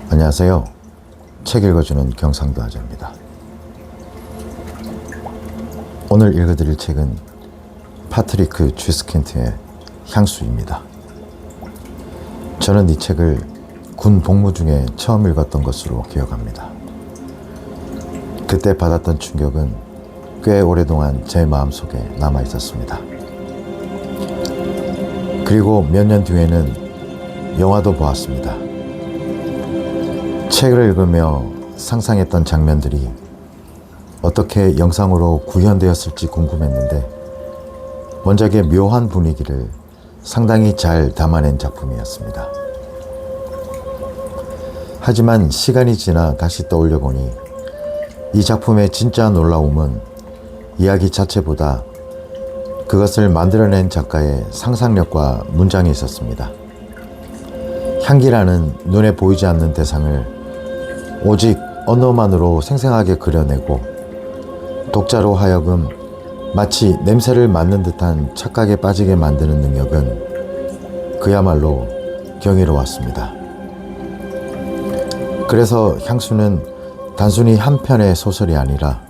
안녕하세요. 책 읽어주는 경상도 아재입니다. 오늘 읽어드릴 책은 파트리크 쥐스켄트의 향수입니다. 저는 이 책을 군 복무 중에 처음 읽었던 것으로 기억합니다. 그때 받았던 충격은 꽤 오랫동안 제 마음속에 남아 있었습니다. 그리고 몇 년 뒤에는 영화도 보았습니다. 책을 읽으며 상상했던 장면들이 어떻게 영상으로 구현되었을지 궁금했는데 원작의 묘한 분위기를 상당히 잘 담아낸 작품이었습니다. 하지만 시간이 지나 다시 떠올려 보니 이 작품의 진짜 놀라움은 이야기 자체보다 그것을 만들어낸 작가의 상상력과 문장에 있었습니다. 향기라는 눈에 보이지 않는 대상을 오직 언어만으로 생생하게 그려내고 독자로 하여금 마치 냄새를 맡는 듯한 착각에 빠지게 만드는 능력은 그야말로 경이로웠습니다. 그래서 향수는 단순히 한 편의 소설이 아니라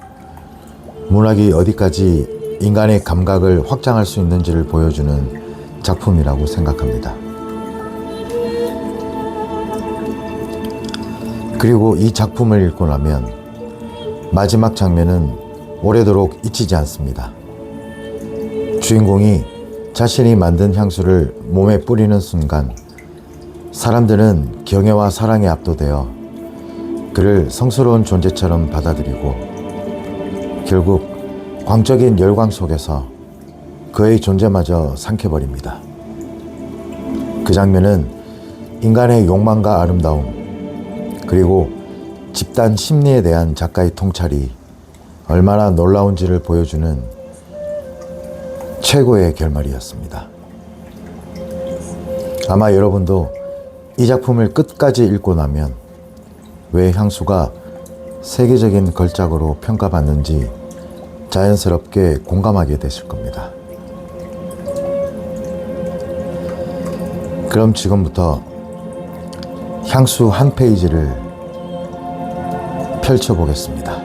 문학이 어디까지 인간의 감각을 확장할 수 있는지를 보여주는 작품이라고 생각합니다. 그리고 이 작품을 읽고 나면 마지막 장면은 오래도록 잊히지 않습니다. 주인공이 자신이 만든 향수를 몸에 뿌리는 순간 사람들은 경애와 사랑에 압도되어 그를 성스러운 존재처럼 받아들이고 결국 광적인 열광 속에서 그의 존재마저 삼켜버립니다. 그 장면은 인간의 욕망과 아름다움 그리고 집단 심리에 대한 작가의 통찰이 얼마나 놀라운지를 보여주는 최고의 결말이었습니다. 아마 여러분도 이 작품을 끝까지 읽고 나면 왜 향수가 세계적인 걸작으로 평가받는지 자연스럽게 공감하게 되실 겁니다. 그럼 지금부터 향수 한 페이지를 펼쳐보겠습니다.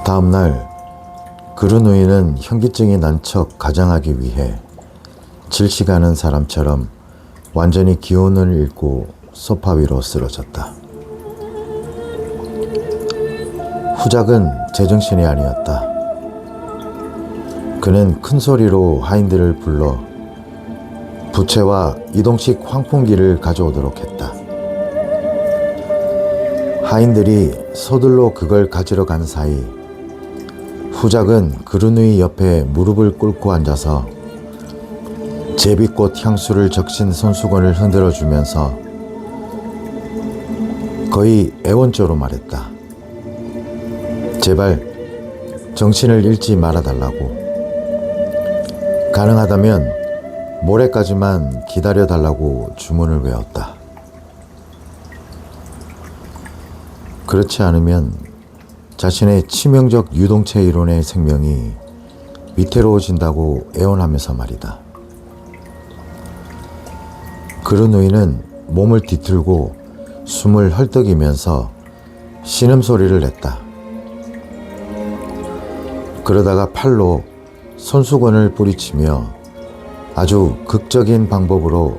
다음날 그루누이는 현기증이 난 척 가장하기 위해 질식하는 사람처럼 완전히 기운을 잃고 소파 위로 쓰러졌다. 후작은 제정신이 아니었다. 그는 큰 소리로 하인들을 불러 부채와 이동식 환풍기를 가져오도록 했다. 하인들이 서둘러 그걸 가지러 간 사이 후작은 그루누이 옆에 무릎을 꿇고 앉아서 제비꽃 향수를 적신 손수건을 흔들어주면서 거의 애원조로 말했다. 제발 정신을 잃지 말아달라고. 가능하다면 모레까지만 기다려달라고 주문을 외웠다. 그렇지 않으면 자신의 치명적 유동체 이론의 생명이 위태로워진다고 애원하면서 말이다. 그루누이는 몸을 뒤틀고 숨을 헐떡이면서 신음소리를 냈다. 그러다가 팔로 손수건을 뿌리치며 아주 극적인 방법으로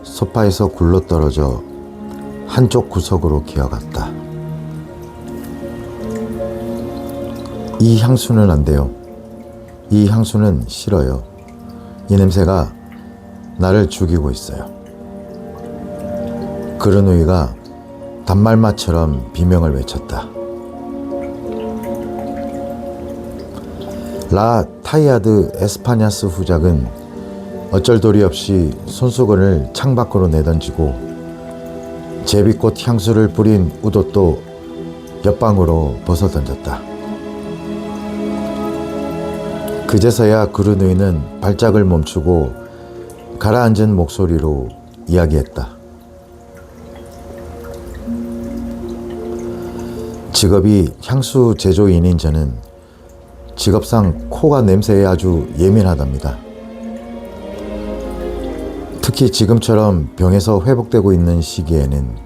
소파에서 굴러떨어져 한쪽 구석으로 기어갔다. 이 향수는 안 돼요. 이 향수는 싫어요. 이 냄새가 나를 죽이고 있어요. 그루누이가 단말마처럼 비명을 외쳤다. 라 타이아드 에스파냐스 후작은 어쩔 도리 없이 손수건을 창밖으로 내던지고 제비꽃 향수를 뿌린 우돛도 옆방으로 벗어던졌다. 그제서야 그루누이는 발작을 멈추고 가라앉은 목소리로 이야기했다. 직업이 향수 제조인인 저는 직업상 코가 냄새에 아주 예민하답니다. 특히 지금처럼 병에서 회복되고 있는 시기에는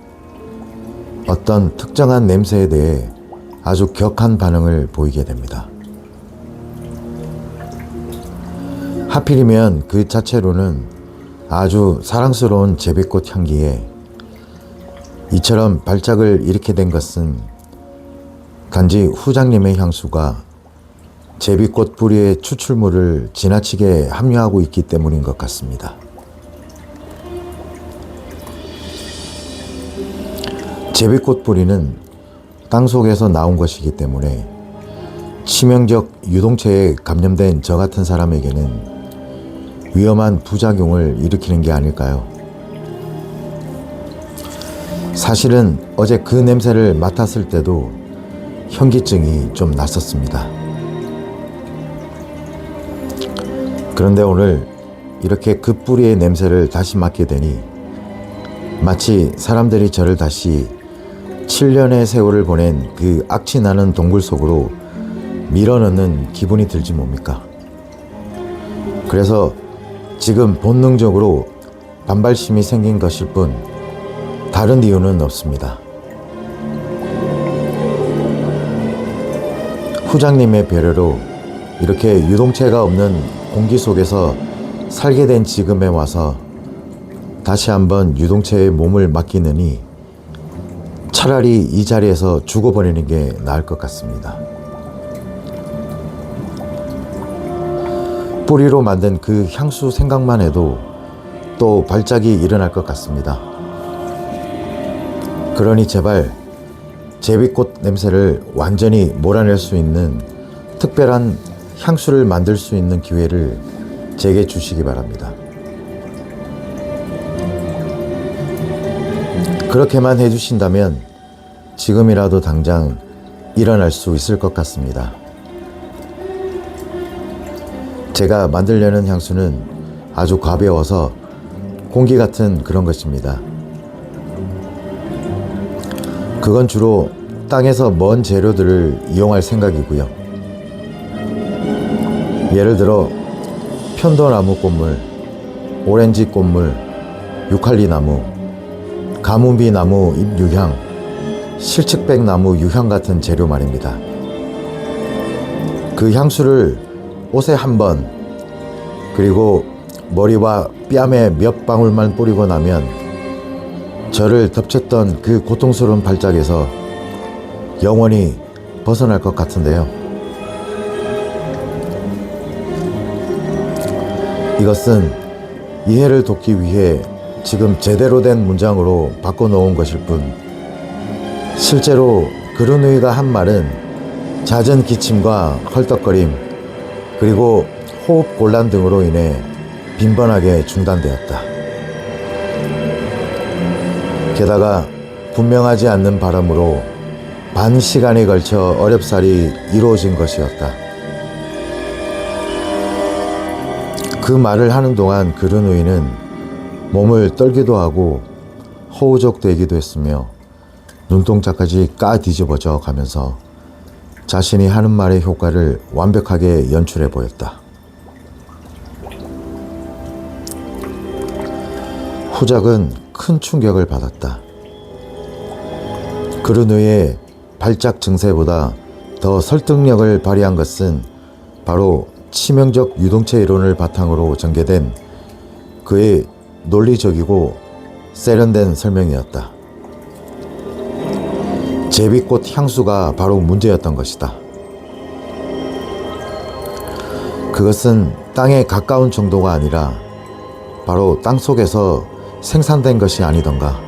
어떤 특정한 냄새에 대해 아주 격한 반응을 보이게 됩니다. 하필이면 그 자체로는 아주 사랑스러운 제비꽃 향기에 이처럼 발작을 일으키게 된 것은 단지 후장님의 향수가 제비꽃 뿌리의 추출물을 지나치게 함유하고 있기 때문인 것 같습니다. 제비꽃 뿌리는 땅속에서 나온 것이기 때문에 치명적 유동체에 감염된 저 같은 사람에게는 위험한 부작용을 일으키는 게 아닐까요? 사실은 어제 그 냄새를 맡았을 때도 현기증이 좀 났었습니다. 그런데 오늘 이렇게 그 뿌리의 냄새를 다시 맡게 되니 마치 사람들이 저를 다시 7년의 세월을 보낸 그 악취 나는 동굴 속으로 밀어넣는 기분이 들지 뭡니까? 그래서 지금 본능적으로 반발심이 생긴 것일 뿐 다른 이유는 없습니다. 후장님의 배려로 이렇게 유동체가 없는 공기 속에서 살게 된 지금에 와서 다시 한번 유동체에 몸을 맡기느니 차라리 이 자리에서 죽어버리는 게 나을 것 같습니다. 뿌리로 만든 그 향수 생각만 해도 또 발작이 일어날 것 같습니다. 그러니 제발 제비꽃 냄새를 완전히 몰아낼 수 있는 특별한 향수를 만들 수 있는 기회를 제게 주시기 바랍니다. 그렇게만 해주신다면 지금이라도 당장 일어날 수 있을 것 같습니다. 제가 만들려는 향수는 아주 가벼워서 공기 같은 그런 것입니다. 그건 주로 땅에서 먼 재료들을 이용할 생각이고요. 예를 들어 편도나무 꽃물, 오렌지 꽃물, 유칼리나무, 가뭄비나무 잎 유향, 실측백나무 유향 같은 재료 말입니다. 그 향수를 옷에 한 번, 그리고 머리와 뺨에 몇 방울만 뿌리고 나면 저를 덮쳤던 그 고통스러운 발작에서 영원히 벗어날 것 같은데요. 이것은 이해를 돕기 위해 지금 제대로 된 문장으로 바꿔놓은 것일 뿐 실제로 그르누이가 한 말은 잦은 기침과 헐떡거림 그리고 호흡 곤란 등으로 인해 빈번하게 중단되었다. 게다가 분명하지 않는 바람으로 반 시간에 걸쳐 어렵사리 이루어진 것이었다. 그 말을 하는 동안 그르누이는 몸을 떨기도 하고 허우적대기도 했으며 눈동자까지 까 뒤집어져 가면서 자신이 하는 말의 효과를 완벽하게 연출해 보였다. 후작은 큰 충격을 받았다. 그르누이의 발작 증세보다 더 설득력을 발휘한 것은 바로 치명적 유동체 이론을 바탕으로 전개된 그의 논리적이고 세련된 설명이었다. 제비꽃 향수가 바로 문제였던 것이다. 그것은 땅에 가까운 정도가 아니라 바로 땅속에서 생산된 것이 아니던가.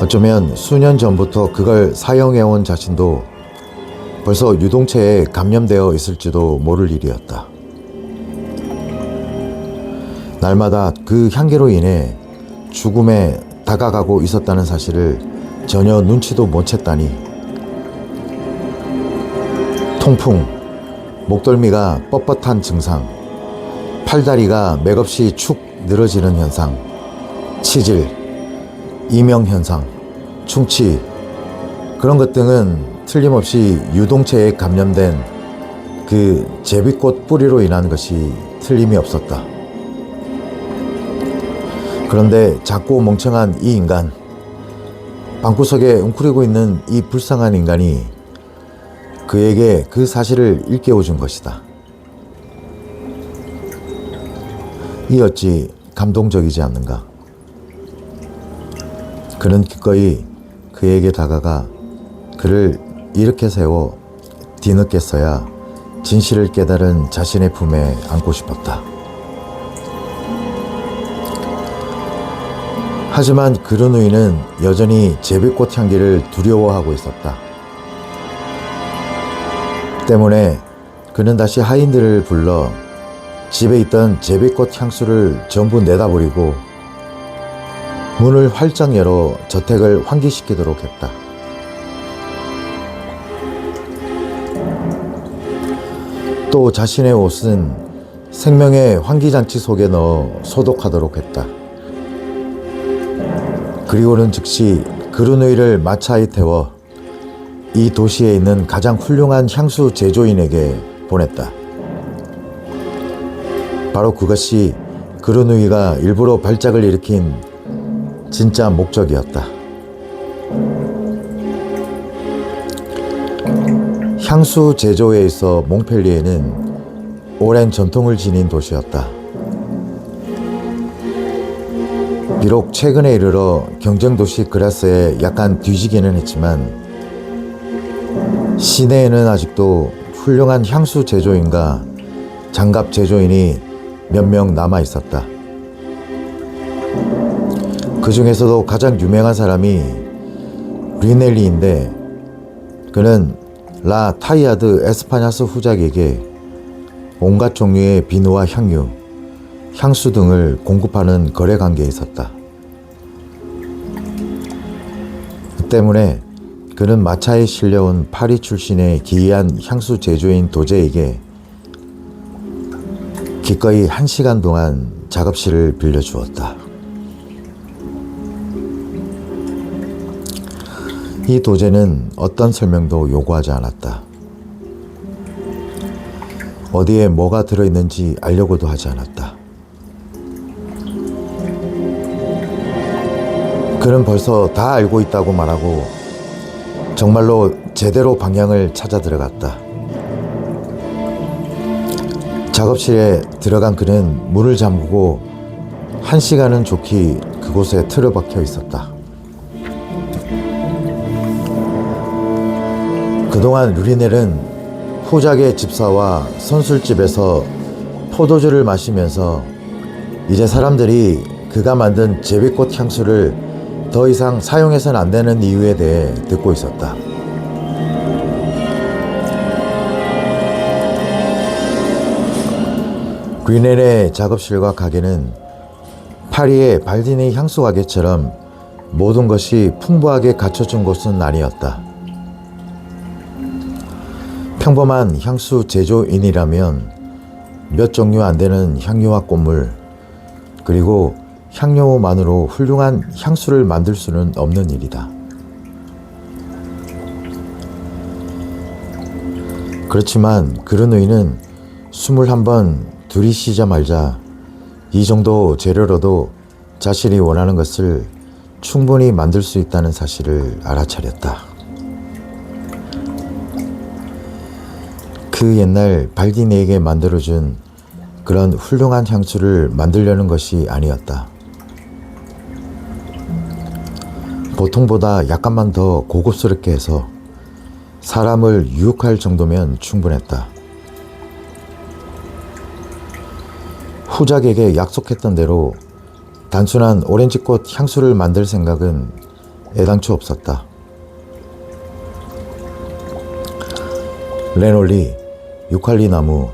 어쩌면 수년 전부터 그걸 사용해온 자신도 벌써 유동체에 감염되어 있을지도 모를 일이었다. 날마다 그 향기로 인해 죽음에 다가가고 있었다는 사실을 전혀 눈치도 못 챘다니. 통풍, 목덜미가 뻣뻣한 증상, 팔다리가 맥없이 축 늘어지는 현상, 치질, 이명현상, 충치, 그런 것 등은 틀림없이 유동체에 감염된 그 제비꽃 뿌리로 인한 것이 틀림이 없었다. 그런데 작고 멍청한 이 인간, 방구석에 웅크리고 있는 이 불쌍한 인간이 그에게 그 사실을 일깨워준 것이다. 이 어찌 감동적이지 않는가? 그는 기꺼이 그에게 다가가 그를 이렇게 세워 뒤늦게서야 진실을 깨달은 자신의 품에 안고 싶었다. 하지만 그르누이는 여전히 제비꽃 향기를 두려워하고 있었다. 때문에 그는 다시 하인들을 불러 집에 있던 제비꽃 향수를 전부 내다 버리고 문을 활짝 열어 저택을 환기시키도록 했다. 또 자신의 옷은 생명의 환기장치 속에 넣어 소독하도록 했다. 그리고는 즉시 그르누이를 마차에 태워 이 도시에 있는 가장 훌륭한 향수 제조인에게 보냈다. 바로 그것이 그르누이가 일부러 발작을 일으킨 진짜 목적이었다. 향수 제조에 있어 몽펠리에는 오랜 전통을 지닌 도시였다. 비록 최근에 이르러 경쟁도시 그라스에 약간 뒤지기는 했지만 시내에는 아직도 훌륭한 향수 제조인과 장갑 제조인이 몇 명 남아 있었다. 그 중에서도 가장 유명한 사람이 리넬리인데 그는 라 타이아드 에스파냐스 후작에게 온갖 종류의 비누와 향유, 향수 등을 공급하는 거래 관계에 있었다. 그 때문에 그는 마차에 실려온 파리 출신의 기이한 향수 제조인 도제에게 기꺼이 1시간 동안 작업실을 빌려주었다. 이 도제는 어떤 설명도 요구하지 않았다. 어디에 뭐가 들어있는지 알려고도 하지 않았다. 그는 벌써 다 알고 있다고 말하고 정말로 제대로 방향을 찾아 들어갔다. 작업실에 들어간 그는 문을 잠그고 1시간은 좋게 그곳에 틀어박혀 있었다. 그동안 루리넬은 후작의 집사와 선술집에서 포도주를 마시면서 이제 사람들이 그가 만든 제비꽃 향수를 더 이상 사용해서는 안 되는 이유에 대해 듣고 있었다. 루리넬의 작업실과 가게는 파리의 발디니 향수 가게처럼 모든 것이 풍부하게 갖춰진 곳은 아니었다. 평범한 향수 제조인이라면 몇 종류 안 되는 향료와 꽃물, 그리고 향료만으로 훌륭한 향수를 만들 수는 없는 일이다. 그렇지만 그르누이는 21번 들이쉬자마자 이 정도 재료로도 자신이 원하는 것을 충분히 만들 수 있다는 사실을 알아차렸다. 그 옛날 발디니에게 만들어준 그런 훌륭한 향수를 만들려는 것이 아니었다. 보통보다 약간만 더 고급스럽게 해서 사람을 유혹할 정도면 충분했다. 후작에게 약속했던 대로 단순한 오렌지꽃 향수를 만들 생각은 애당초 없었다. 레놀리, 유칼리 나무,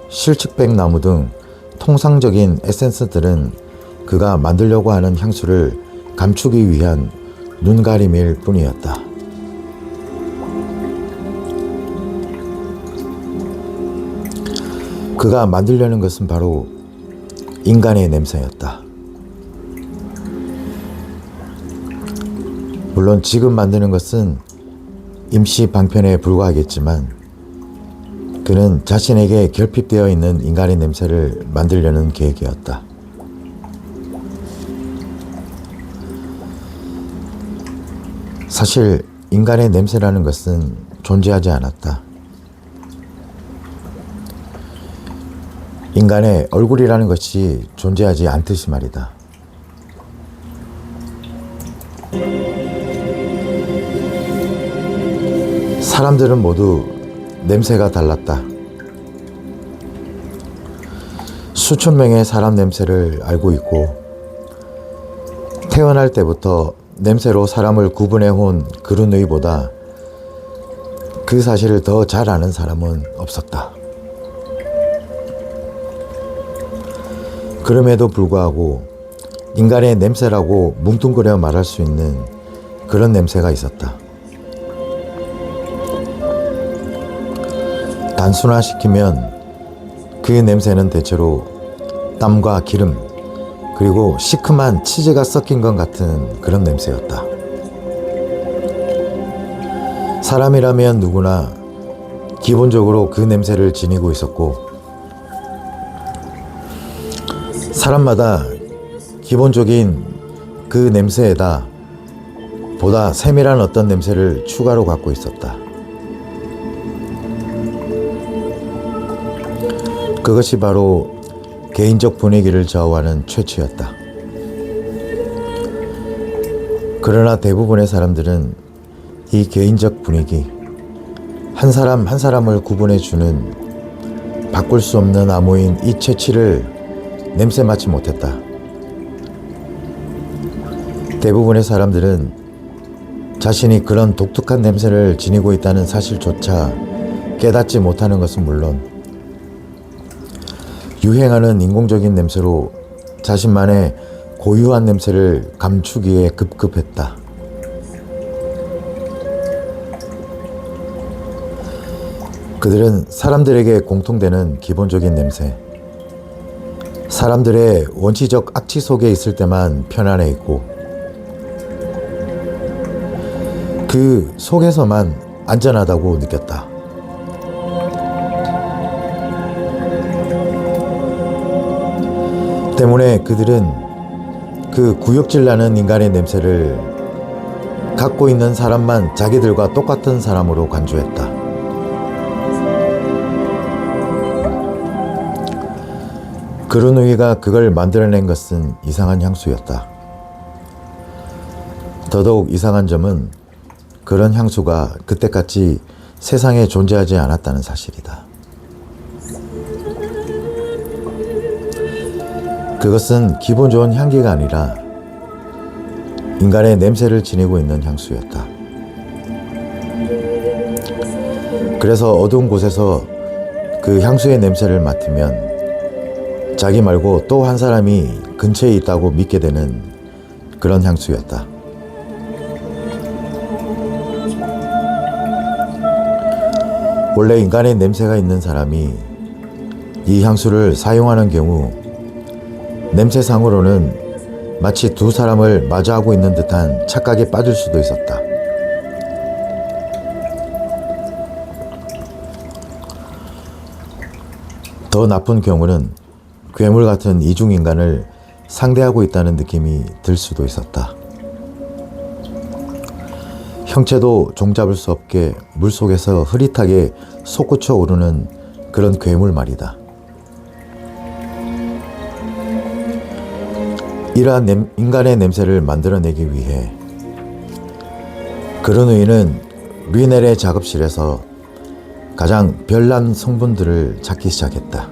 실측백 나무 등 통상적인 에센스들은 그가 만들려고 하는 향수를 감추기 위한 눈가림일 뿐이었다. 그가 만들려는 것은 바로 인간의 냄새였다. 물론 지금 만드는 것은 임시 방편에 불과하겠지만 그는 자신에게 결핍되어 있는 인간의 냄새를 만들려는 계획이었다. 사실 인간의 냄새라는 것은 존재하지 않았다. 인간의 얼굴이라는 것이 존재하지 않듯이 말이다. 사람들은 모두 냄새가 달랐다. 수천 명의 사람 냄새를 알고 있고 태어날 때부터 냄새로 사람을 구분해온 그루누이보다 그 사실을 더 잘 아는 사람은 없었다. 그럼에도 불구하고 인간의 냄새라고 뭉뚱그려 말할 수 있는 그런 냄새가 있었다. 단순화시키면 그 냄새는 대체로 땀과 기름 그리고 시큼한 치즈가 섞인 것 같은 그런 냄새였다. 사람이라면 누구나 기본적으로 그 냄새를 지니고 있었고 사람마다 기본적인 그 냄새에다 보다 세밀한 어떤 냄새를 추가로 갖고 있었다. 그것이 바로 개인적 분위기를 좌우하는 최초였다. 그러나 대부분의 사람들은 이 개인적 분위기, 한 사람 한 사람을 구분해주는 바꿀 수 없는 암호인 이 채취를 냄새 맡지 못했다. 대부분의 사람들은 자신이 그런 독특한 냄새를 지니고 있다는 사실조차 깨닫지 못하는 것은 물론 유행하는 인공적인 냄새로 자신만의 고유한 냄새를 감추기에 급급했다. 그들은 사람들에게 공통되는 기본적인 냄새, 사람들의 원시적 악취 속에 있을 때만 편안해 있고 그 속에서만 안전하다고 느꼈다. 때문에 그들은 그 구역질 나는 인간의 냄새를 갖고 있는 사람만 자기들과 똑같은 사람으로 간주했다. 그루누이가 그걸 만들어낸 것은 이상한 향수였다. 더더욱 이상한 점은 그런 향수가 그때까지 세상에 존재하지 않았다는 사실이다. 그것은 기분 좋은 향기가 아니라 인간의 냄새를 지니고 있는 향수였다. 그래서 어두운 곳에서 그 향수의 냄새를 맡으면 자기 말고 또 한 사람이 근처에 있다고 믿게 되는 그런 향수였다. 원래 인간의 냄새가 있는 사람이 이 향수를 사용하는 경우 냄새상으로는 마치 두 사람을 마주하고 있는 듯한 착각에 빠질 수도 있었다. 더 나쁜 경우는 괴물 같은 이중인간을 상대하고 있다는 느낌이 들 수도 있었다. 형체도 종잡을 수 없게 물속에서 흐릿하게 솟구쳐 오르는 그런 괴물 말이다. 이러한 인간의 냄새를 만들어내기 위해 그루누이는 르넬의 작업실에서 가장 별난 성분들을 찾기 시작했다.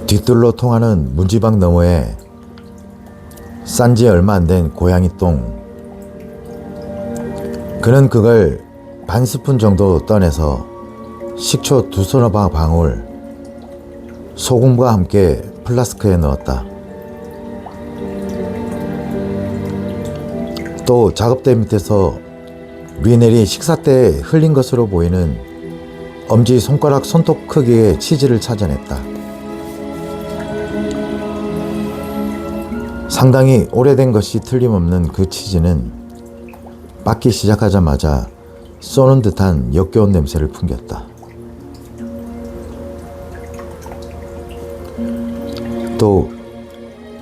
뒷뜰로 통하는 문지방 너머에 싼지 얼마 안 된 고양이 똥. 그는 그걸 반 스푼 정도 떠내서 식초 2서너 방울, 소금과 함께 플라스크에 넣었다. 또 작업대 밑에서 르넬이 식사 때 흘린 것으로 보이는 엄지손가락 손톱 크기의 치즈를 찾아냈다. 상당히 오래된 것이 틀림없는 그 치즈는 빻기 시작하자마자 쏘는 듯한 역겨운 냄새를 풍겼다. 또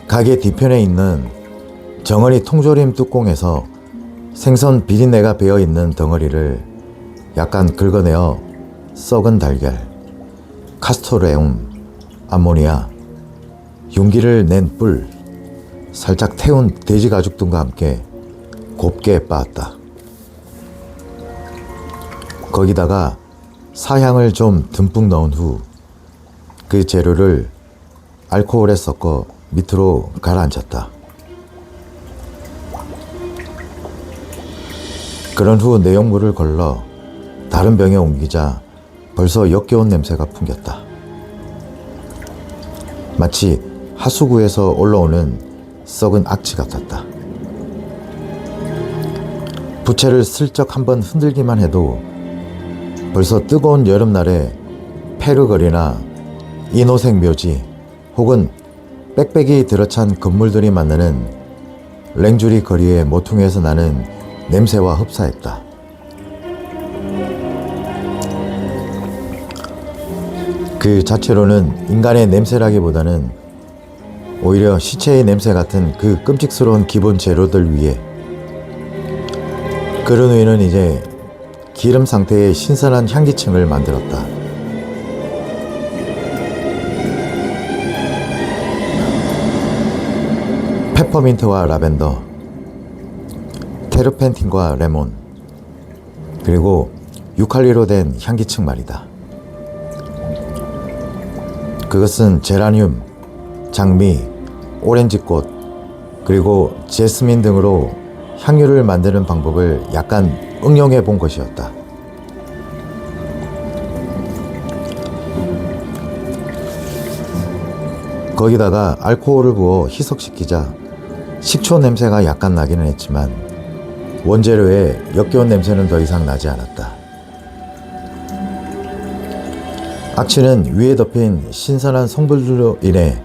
가게 뒤편에 있는 정어리 통조림 뚜껑에서 생선 비린내가 배어있는 덩어리를 약간 긁어내어 썩은 달걀, 카스토레움, 암모니아, 윤기를 낸 뿔, 살짝 태운 돼지 가죽 등과 함께 곱게 빻았다. 거기다가 사향을 좀 듬뿍 넣은 후 그 재료를 알코올에 섞어 밑으로 가라앉혔다. 그런 후 내용물을 걸러 다른 병에 옮기자 벌써 역겨운 냄새가 풍겼다. 마치 하수구에서 올라오는 썩은 악취 같았다. 부채를 슬쩍 한번 흔들기만 해도 벌써 뜨거운 여름날에 페르거리나 인호색 묘지 혹은 빽빽이 들어찬 건물들이 만나는 랭주리 거리의 모퉁이에서 나는 냄새와 흡사했다. 그 자체로는 인간의 냄새라기보다는 오히려 시체의 냄새 같은 그 끔찍스러운 기본 재료들 위에 그르누이는 이제 기름 상태의 신선한 향기층을 만들었다. 페퍼민트와 라벤더, 테르펜틴과 레몬, 그리고 유칼리로 된 향기층 말이다. 그것은 제라늄, 장미, 오렌지꽃, 그리고 제스민 등으로 향유를 만드는 방법을 약간 응용해 본 것이었다. 거기다가 알코올을 부어 희석시키자 식초 냄새가 약간 나기는 했지만 원재료의 역겨운 냄새는 더 이상 나지 않았다. 악취는 위에 덮인 신선한 성분들로 인해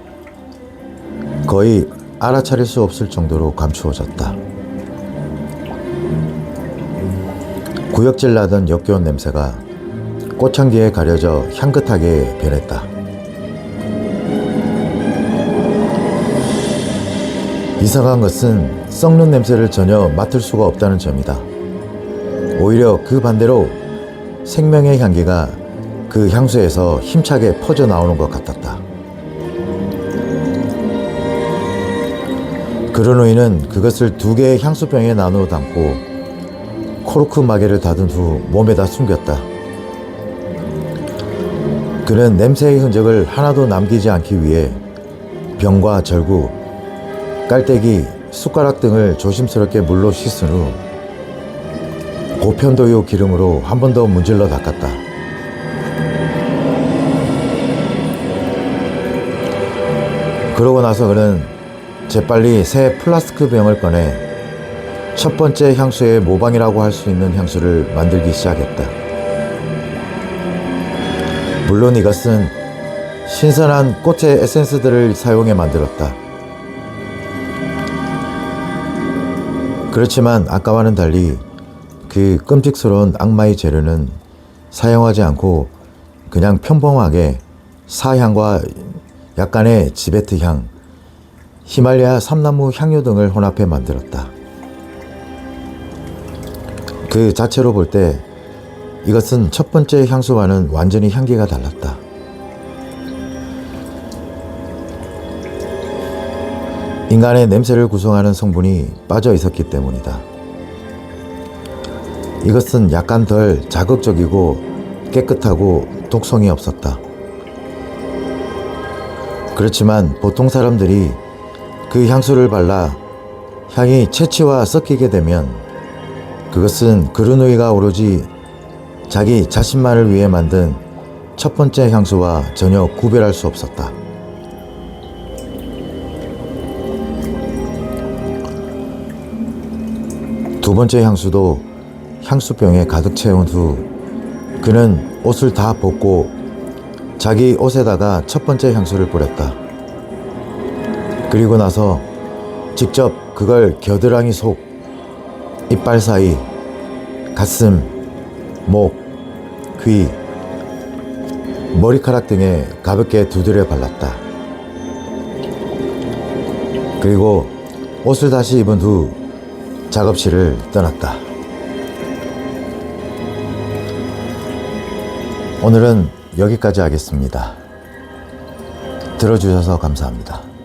거의 알아차릴 수 없을 정도로 감추어졌다. 구역질 나던 역겨운 냄새가 꽃향기에 가려져 향긋하게 변했다. 이상한 것은 썩는 냄새를 전혀 맡을 수가 없다는 점이다. 오히려 그 반대로 생명의 향기가 그 향수에서 힘차게 퍼져 나오는 것 같았다. 그르누이는 그것을 2개의 향수병에 나누어 담고 코르크 마개를 닫은 후 몸에다 숨겼다. 그는 냄새의 흔적을 하나도 남기지 않기 위해 병과 절구, 깔때기, 숟가락 등을 조심스럽게 물로 씻은 후 고편도유 기름으로 한 번 더 문질러 닦았다. 그러고 나서 그는 재빨리 새 플라스크 병을 꺼내 첫 번째 향수의 모방이라고 할 수 있는 향수를 만들기 시작했다. 물론 이것은 신선한 꽃의 에센스들을 사용해 만들었다. 그렇지만 아까와는 달리 그 끔찍스러운 악마의 재료는 사용하지 않고 그냥 평범하게 사향과 약간의 지베트 향, 히말라야 삼나무 향유 등을 혼합해 만들었다. 그 자체로 볼 때 이것은 첫 번째 향수와는 완전히 향기가 달랐다. 인간의 냄새를 구성하는 성분이 빠져 있었기 때문이다. 이것은 약간 덜 자극적이고 깨끗하고 독성이 없었다. 그렇지만 보통 사람들이 그 향수를 발라 향이 채취와 섞이게 되면 그것은 그르누이가 오로지 자기 자신만을 위해 만든 첫 번째 향수와 전혀 구별할 수 없었다. 두 번째 향수도 향수병에 가득 채운 후 그는 옷을 다 벗고 자기 옷에다가 첫 번째 향수를 뿌렸다. 그리고 나서 직접 그걸 겨드랑이 속, 이빨 사이, 가슴, 목, 귀, 머리카락 등에 가볍게 두드려 발랐다. 그리고 옷을 다시 입은 후 작업실을 떠났다. 오늘은 여기까지 하겠습니다. 들어주셔서 감사합니다.